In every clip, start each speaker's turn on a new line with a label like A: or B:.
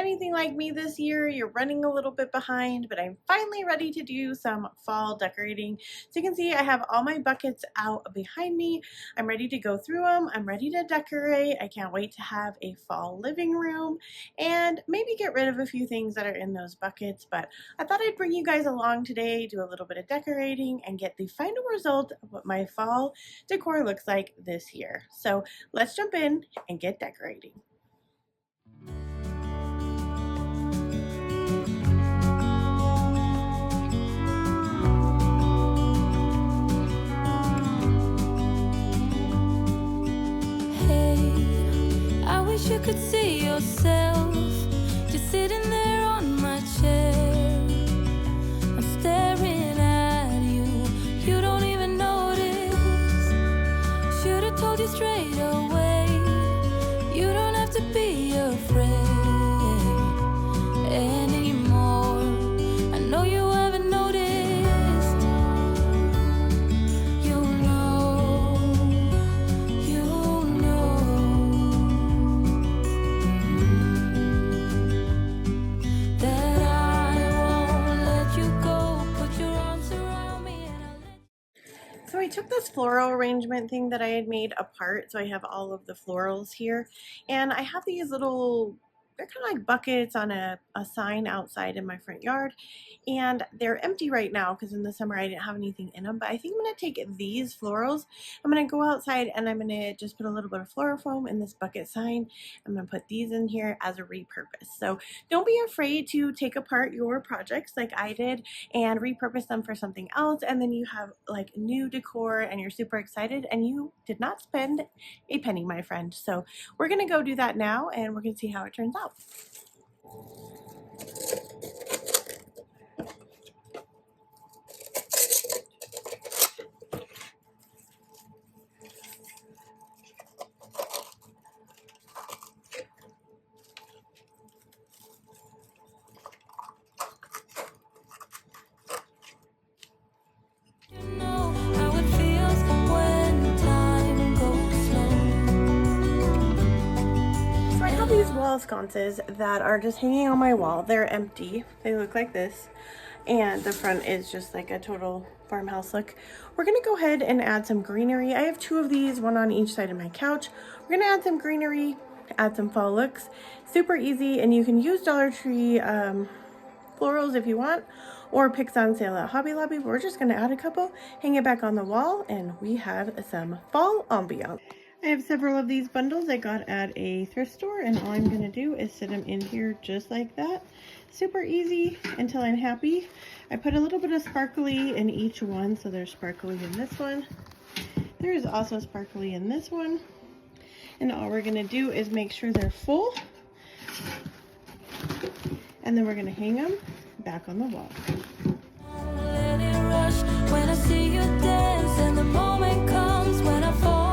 A: anything like me this year, you're running a little bit behind, but I'm finally ready to do some fall decorating. So you can see I have all my buckets out behind me. I'm ready to go through them. I'm ready to decorate. I can't wait to have a fall living room and maybe get rid of a few things that are in those buckets. But I thought I'd bring you guys along today, do a little bit of decorating, and get the final result of what my fall decor looks like this year. So let's jump in and get decorating.
B: You could see yourself just sitting there on my chair. I'm staring at you, you don't even notice. Should have told you straight away, you don't have to be afraid anymore. I know you haven't noticed.
A: So I took this floral arrangement thing that I had made apart, so I have all of the florals here, and I have these little, they're kind of like buckets on a sign outside in my front yard, and they're empty right now because in the summer I didn't have anything in them. But I think I'm going to take these florals, I'm going to go outside and I'm going to just put a little bit of floral foam in this bucket sign. I'm going to put these in here as a repurpose. So don't be afraid to take apart your projects like I did and repurpose them for something else, and then you have like new decor and you're super excited and you did not spend a penny, my friend. So we're going to go do that now and we're going to see how it turns out. These wall sconces that are just hanging on my wall. They're empty. They look like this, and the front is just like a total farmhouse look. We're gonna go ahead and add some greenery. I have two of these, one on each side of my couch. We're gonna add some greenery, add some fall looks. Super easy, and you can use Dollar Tree florals if you want, or picks on sale at Hobby Lobby. We're just gonna add a couple, hang it back on the wall, and we have some fall ambiance. I have several of these bundles I got at a thrift store, and all I'm going to do is sit them in here just like that. Super easy until I'm happy. I put a little bit of sparkly in each one, so there's sparkly in this one. There is also sparkly in this one. And all we're going to do is make sure they're full. And then we're going to hang them back on the wall.
B: Let it rush when I see you dance, and the moment comes when I fall.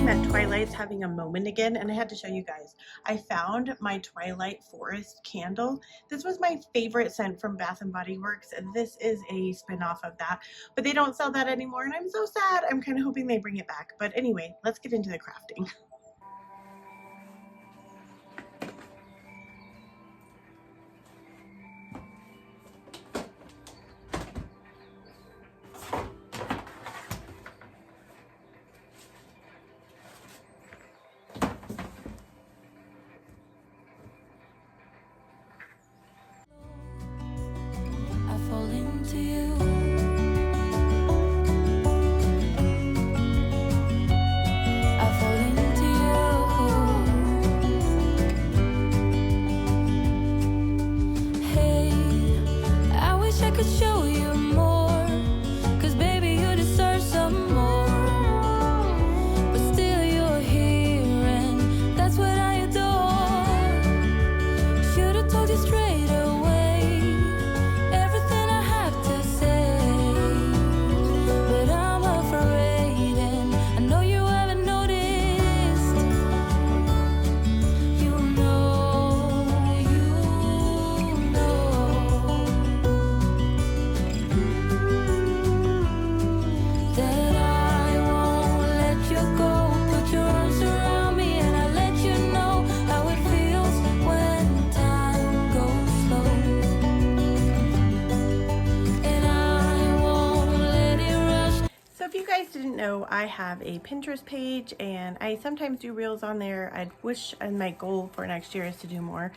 A: That Twilight's having a moment again, and I had to show you guys. I found my Twilight Forest candle. This was my favorite scent from Bath and Body Works, and this is a spin-off of that, but they don't sell that anymore, and I'm so sad. I'm kind of hoping they bring it back. But anyway, let's get into the crafting. know, I have a Pinterest page and I sometimes do reels on there. I wish, and my goal for next year is to do more.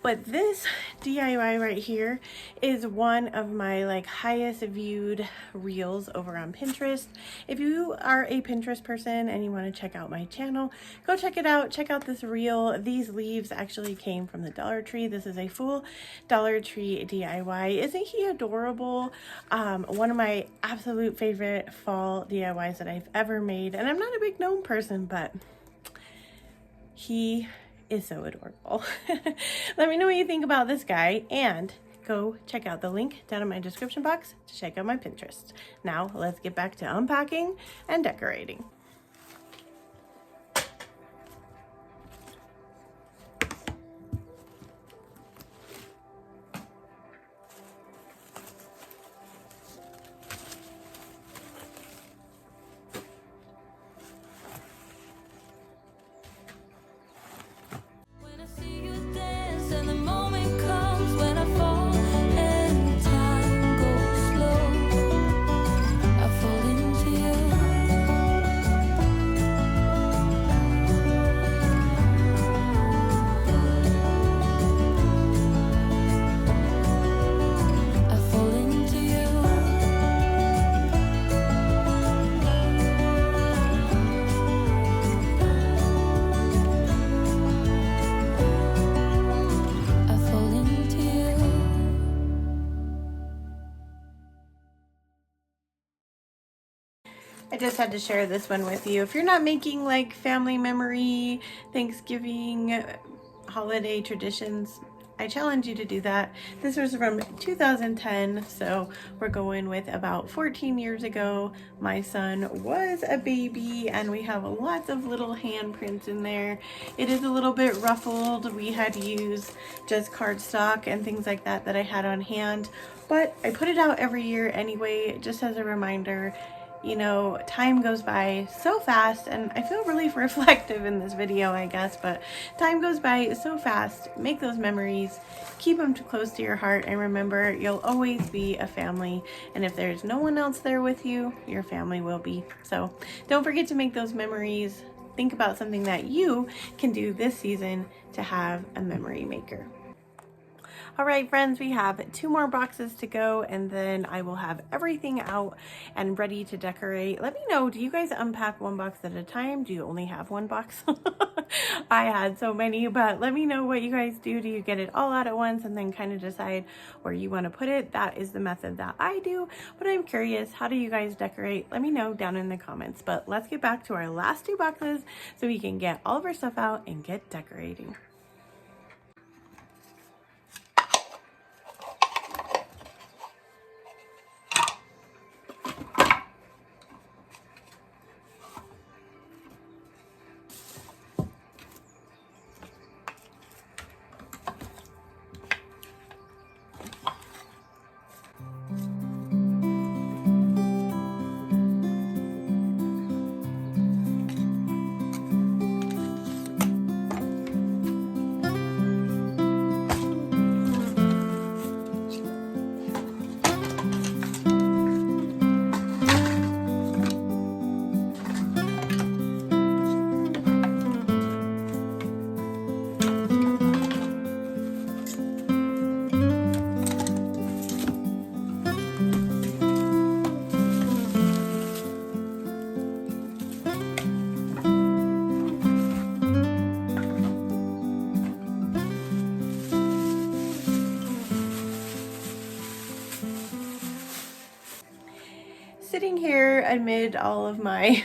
A: But this DIY right here is one of my like highest viewed reels over on Pinterest. If you are a Pinterest person and you want to check out my channel, go check it out. Check out this reel. These leaves actually came from the Dollar Tree. This is a full Dollar Tree DIY. Isn't he adorable? One of my absolute favorite fall DIYs that I've ever made. And I'm not a big gnome person, but he is so adorable. Let me know what you think about this guy and go check out the link down in my description box to check out my Pinterest. Now let's get back to unpacking and decorating. I just had to share this one with you. If you're not making like family memory, Thanksgiving, holiday traditions, I challenge you to do that. This was from 2010, so we're going with about 14 years ago. My son was a baby and we have lots of little handprints in there. It is a little bit ruffled. We had used just cardstock and things like that that I had on hand, but I put it out every year anyway, just as a reminder. You know, time goes by so fast, and I feel really reflective in this video, I guess, but time goes by so fast. Make those memories, keep them close to your heart, and remember, you'll always be a family, and if there's no one else there with you, your family will be. So don't forget to make those memories. Think about something that you can do this season to have a memory maker. All right, friends, we have 2 more boxes to go, and then I will have everything out and ready to decorate. Let me know, do you guys unpack 1 box at a time? Do you only have 1 box? I had so many, but let me know what you guys do. Do you get it all out at once and then kind of decide where you want to put it? That is the method that I do, but I'm curious, how do you guys decorate? Let me know down in the comments. But let's get back to our last 2 boxes so we can get all of our stuff out and get decorating. Sitting here amid all of my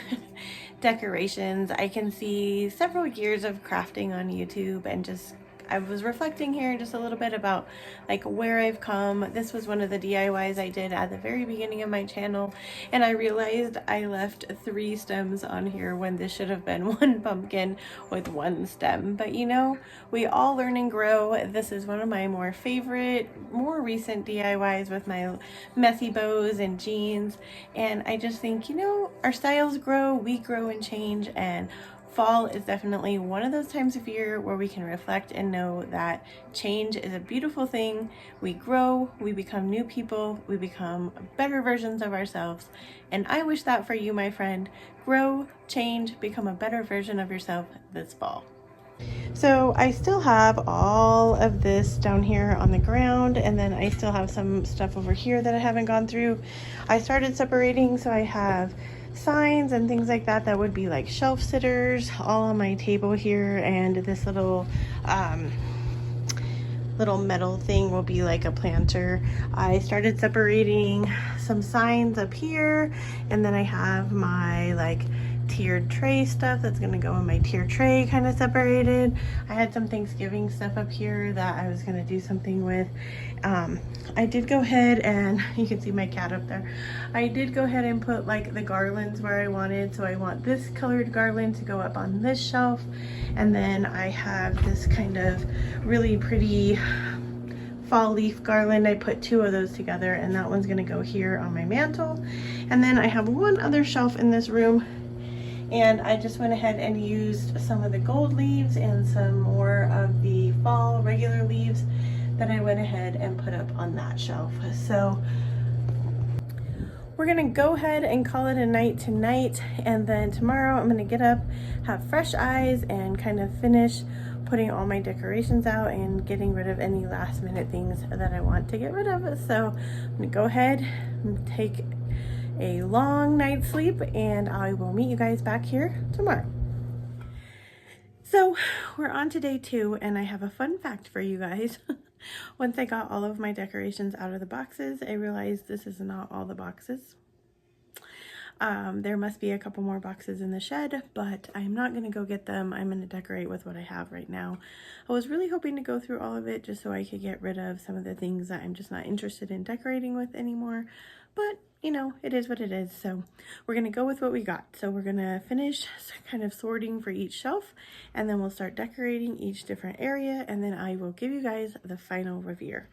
A: decorations, I can see several years of crafting on YouTube, and just I was reflecting here just a little bit about like where I've come. This was one of the DIYs I did at the very beginning of my channel, and I realized I left 3 stems on here when this should have been 1 pumpkin with 1 stem. But you know, we all learn and grow. This is one of my more favorite, more recent DIYs with my messy bows and jeans, and I just think, you know, our styles grow, we grow and change, and fall is definitely one of those times of year where we can reflect and know that change is a beautiful thing. We grow, we become new people, we become better versions of ourselves. And I wish that for you, my friend. Grow, change, become a better version of yourself this fall. So I still have all of this down here on the ground, and then I still have some stuff over here that I haven't gone through. I started separating, so I have signs and things like that that would be like shelf sitters all on my table here, and this little metal thing will be like a planter. I started separating some signs up here, and then I have my like tiered tray stuff that's gonna go in my tier tray kind of separated. I had some Thanksgiving stuff up here that I was gonna do something with. I did go ahead and you can see my cat up there. I did go ahead and put like the garlands where I wanted. So I want this colored garland to go up on this shelf, and then I have this kind of really pretty fall leaf garland. I put two of those together, and that one's gonna go here on my mantle. And then I have one other shelf in this room, and I just went ahead and used some of the gold leaves and some more of the fall regular leaves that I went ahead and put up on that shelf. So we're gonna go ahead and call it a night tonight, and then tomorrow I'm gonna get up, have fresh eyes, and kind of finish putting all my decorations out and getting rid of any last minute things that I want to get rid of. So I'm gonna go ahead and take a long night's sleep, and I will meet you guys back here tomorrow. So we're on to day 2, and I have a fun fact for you guys. Once I got all of my decorations out of the boxes, I realized this is not all the boxes. There must be a couple more boxes in the shed, but I'm not going to go get them. I'm going to decorate with what I have right now. I was really hoping to go through all of it just so I could get rid of some of the things that I'm just not interested in decorating with anymore. But, you know, it is what it is. So we're going to go with what we got. So we're going to finish kind of sorting for each shelf, and then we'll start decorating each different area, and then I will give you guys the final reveal.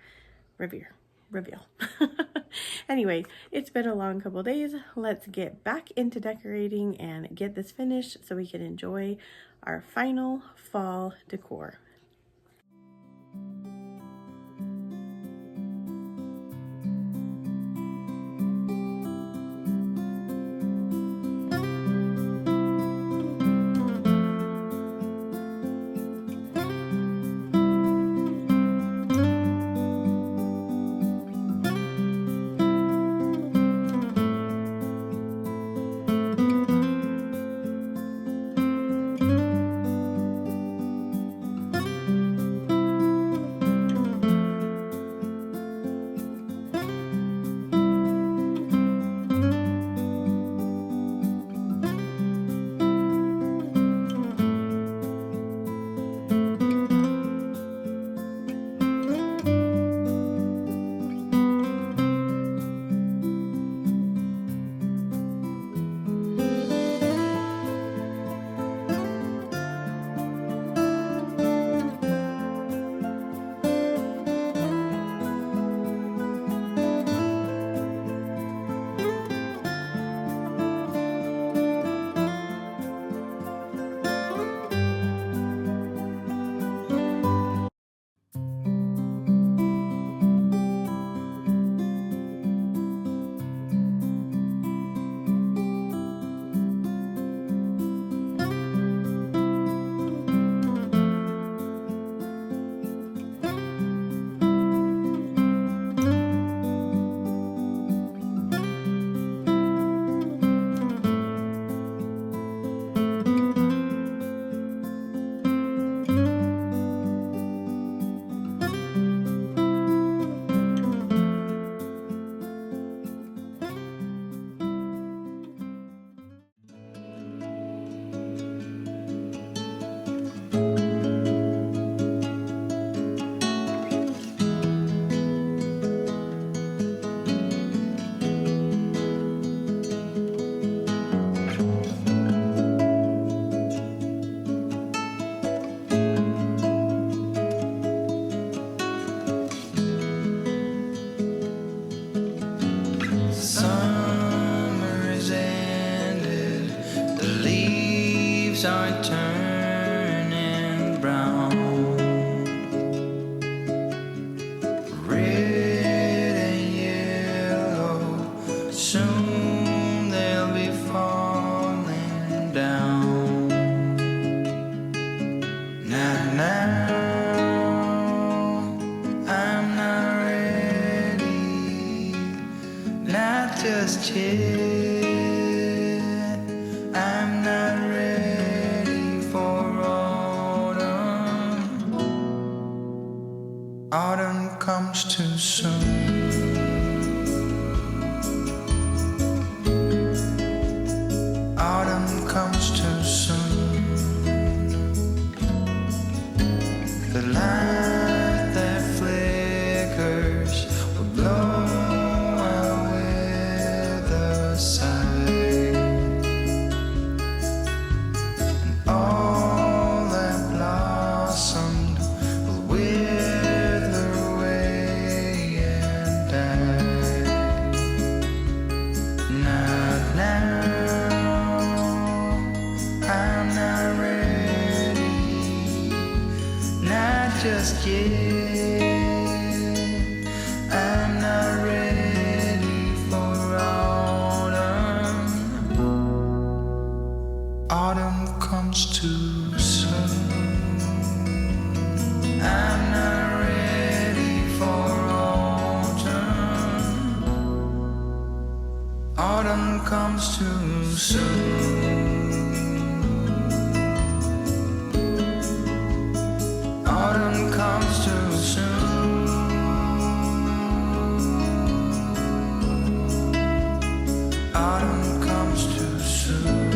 A: Anyway, it's been a long couple days. Let's get back into decorating and get this finished so we can enjoy our final fall decor.
C: leaves are turning brown. Red and yellow, soon they'll be falling down. Now, I'm not ready, not just yet. I'm not ready for autumn. Autumn comes too soon. Autumn comes too soon. The light that flickers will blow away the sight, and all that blossomed will wither away and die. Not now, I'm not ready, not just yet. I'm not ready for autumn. Autumn comes too soon. I'm not ready for autumn. Autumn comes too soon. Autumn comes too soon. Autumn comes too soon.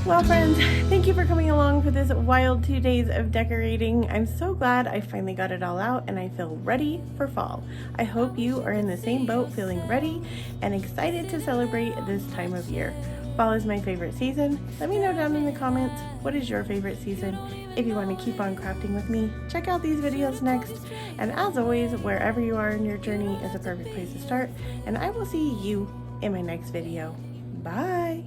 A: Well, friends, thank you for coming along for this wild 2 days of decorating. I'm so glad I finally got it all out and I feel ready for fall. I hope you are in the same boat, feeling ready and excited to celebrate this time of year. Fall is my favorite season. Let me know down in the comments, what is your favorite season? If you want to keep on crafting with me, check out these videos next. And as always, wherever you are in your journey is a perfect place to start. And I will see you in my next video. Bye.